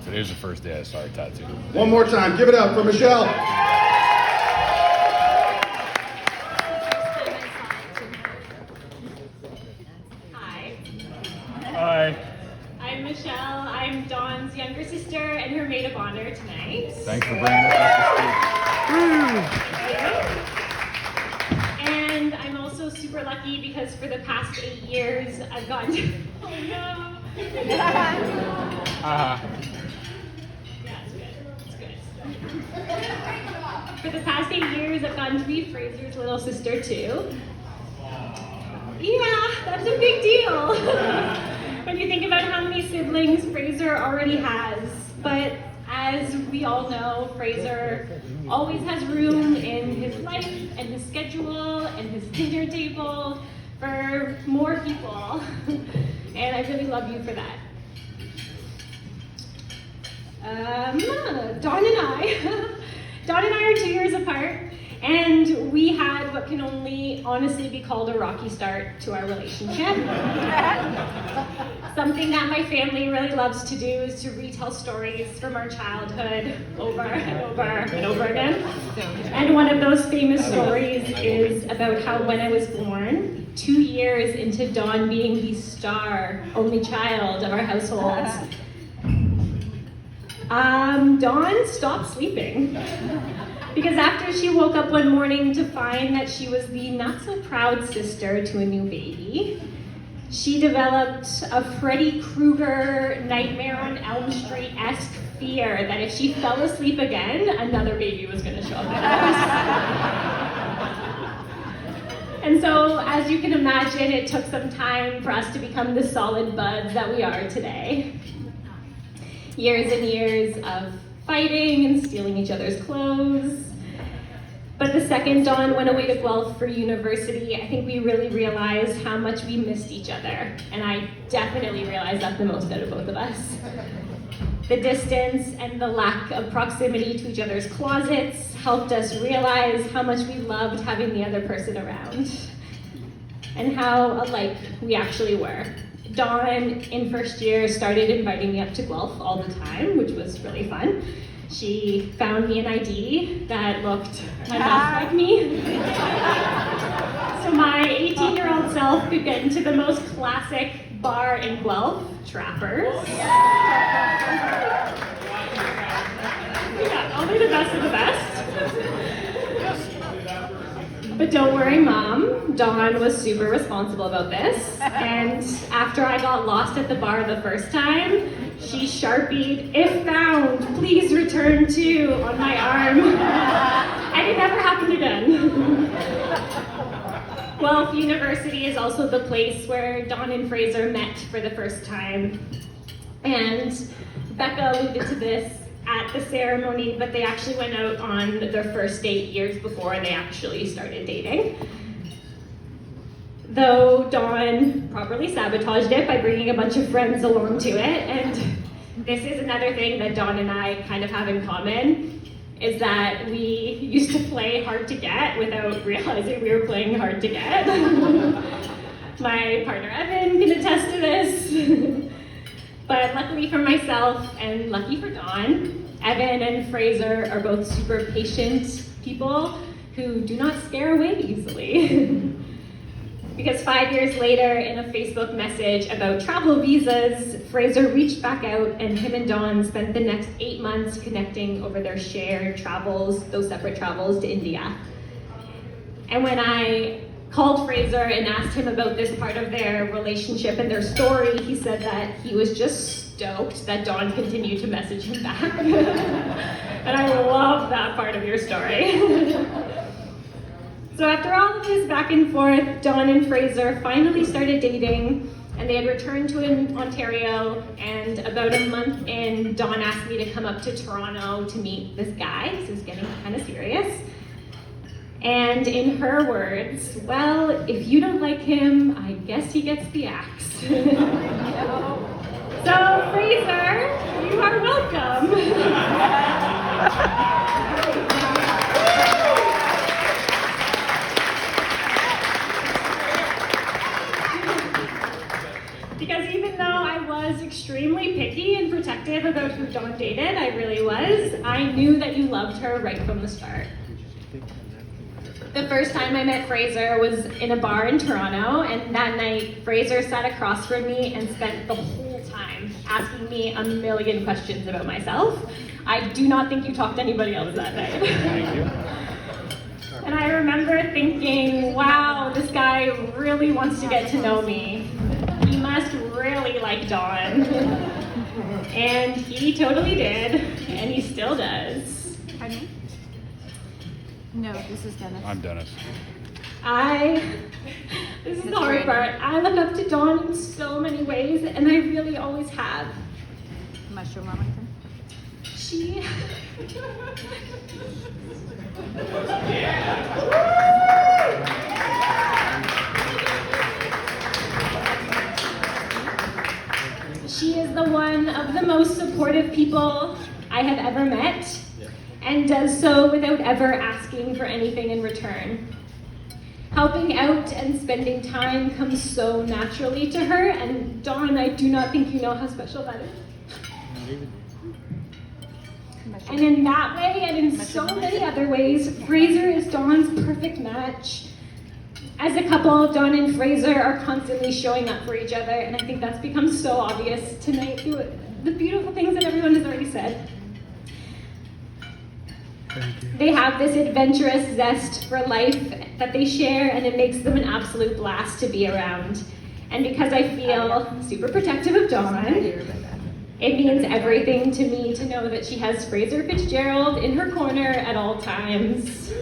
Today's the first day I started tattooing. One more time, give it up for Michelle. Hi. I'm Michelle. I'm Dawn's younger sister and her maid of honor tonight. Thanks for bringing us up And I'm also super lucky because for the past 8 years I've gotten to... Oh no! Yeah, it's good. It's good. For the past 8 years I've gotten to be Frasers' little sister too. Yeah, that's a big deal. When you think about how many siblings Fraser already has. But as we all know, Fraser always has room in his life and his schedule and his dinner table for more people. And I really love you for that. Dawn and I are 2 years apart. And we had what can only honestly be called a rocky start to our relationship. Something that my family really loves to do is to retell stories from our childhood over and over and over again. And one of those famous stories is about how when I was born, 2 years into Dawn being the star, only child of our household, Dawn stopped sleeping. Because after she woke up one morning to find that she was the not-so-proud sister to a new baby, she developed a Freddy Krueger Nightmare on Elm Street-esque fear that if she fell asleep again, another baby was going to show up in the house. And so, as you can imagine, it took some time for us to become the solid buds that we are today. Years and years of fighting and stealing each other's clothes. But the second Dawn went away to Guelph for university, I think we really realized how much we missed each other. And I definitely realized that the most out of both of us. The distance and the lack of proximity to each other's closets helped us realize how much we loved having the other person around. And how alike we actually were. Dawn, in first year, started inviting me up to Guelph all the time, which was really fun. She found me an ID that looked enough like me. So my 18-year-old self could get into the most classic bar in Guelph, Trappers. Yeah, only the best of the best. But don't worry, Mom. Dawn was super responsible about this. And after I got lost at the bar the first time, she Sharpied, "If found, please return to," on my arm. And it never happened again. Guelph University is also the place where Dawn and Fraser met for the first time. And Becca alluded to this at the ceremony, but they actually went out on their first date years before they actually started dating. Though Dawn properly sabotaged it by bringing a bunch of friends along to it, and this is another thing that Dawn and I kind of have in common, is that we used to play hard to get without realizing we were playing hard to get. My partner Evan can attest to this. But luckily for myself and lucky for Dawn, Evan and Fraser are both super patient people who do not scare away easily. Because 5 years later, in a Facebook message about travel visas, Fraser reached back out and him and Dawn spent the next 8 months connecting over their shared travels, those separate travels to India. And when I called Fraser and asked him about this part of their relationship and their story, he said that he was just stoked that Dawn continued to message him back. And I love that part of your story. So after all of this back and forth, Dawn and Fraser finally started dating, and they had returned to Ontario, and about a month in, Dawn asked me to come up to Toronto to meet this guy. This is getting kind of serious. And in her words, "Well, if you don't like him, I guess he gets the axe." So, Fraser, you are welcome. Because even though I was extremely extremely picky and protective about who Dawn dated. I really was. I knew that you loved her right from the start. The first time I met Fraser was in a bar in Toronto, and that night Fraser sat across from me and spent the whole time asking me a million questions about myself. I do not think you talked to anybody else that night. Thank you. And I remember thinking, wow, this guy really wants to get to know me. He must really like Dawn. And he totally did, and he still does. Pardon me? No, this is Dennis. I'm Dennis. This is the hard part. I look up to Dawn in so many ways, and I really always have. Mushroom Arlington. She... She is the one of the most supportive people I have ever met, and does so without ever asking for anything in return. Helping out and spending time comes so naturally to her, and Dawn, I do not think you know how special that is. And in that way, and in so many other ways, Fraser is Dawn's perfect match. As a couple, Dawn and Fraser are constantly showing up for each other, and I think that's become so obvious tonight through the beautiful things that everyone has already said. They have this adventurous zest for life that they share, and it makes them an absolute blast to be around. And because I feel super protective of Dawn, it means everything to me to know that she has Fraser Fitzgerald in her corner at all times.